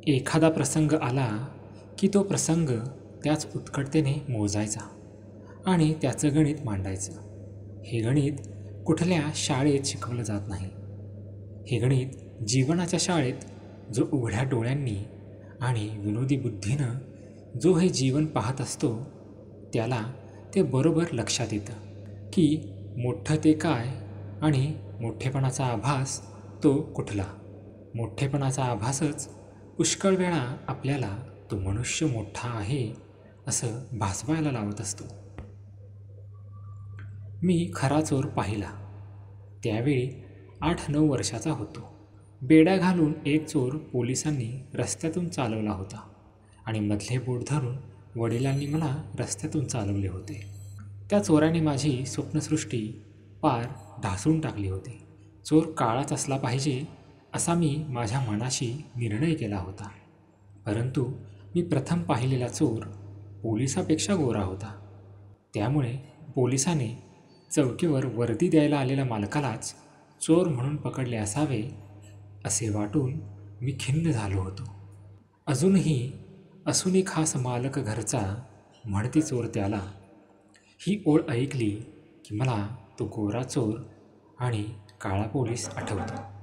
एखादा प्रसंग आला की तो प्रसंग त्याच उत्कटतेने मोजायचा आणि त्याचं गणित मांडायचं. हे गणित कुठल्या शाळेत शिकवलं जात नाही. हे गणित जीवनाच्या शाळेत जो उघड्या डोळ्यांनी आणि विनोदी बुद्धीनं जो हे जीवन पाहत असतो त्याला ते बरोबर लक्षात येतं की मोठं ते काय आणि मोठेपणाचा आभास तो कुठला. मोठेपणाचा आभासच पुष्कळ वेळा आपल्याला तो मनुष्य मोठा आहे असं भासवायला लावत असतो. मी खरा चोर पाहिला. त्यावेळी 8-9 वर्षाचा होतो. बेड्या घालून एक चोर पोलिसांनी रस्त्यातून चालवला होता आणि मधले बोट धरून वडिलांनी मला रस्त्यातून चालवले होते. त्या चोराने माझी स्वप्नसृष्टी पार ढासळून टाकली होती. चोर काळाच असला पाहिजे असा मी माझ्या मनाशी निर्णय केला होता. परंतु मी प्रथम पाहिलेला चोर पोलिसापेक्षा गोरा होता. त्यामुळे पोलिसाने चौकीवर वर्दी द्यायला आलेल्या मालकालाच चोर म्हणून पकडले असावे असे वाटून मी खिन्न झालो होतो. असूनही खास मालक घरचा म्हणती चोर त्याला, ही ओळ ऐकली की मला तो गोरा चोर आणि काळा पोलीस आठवतो.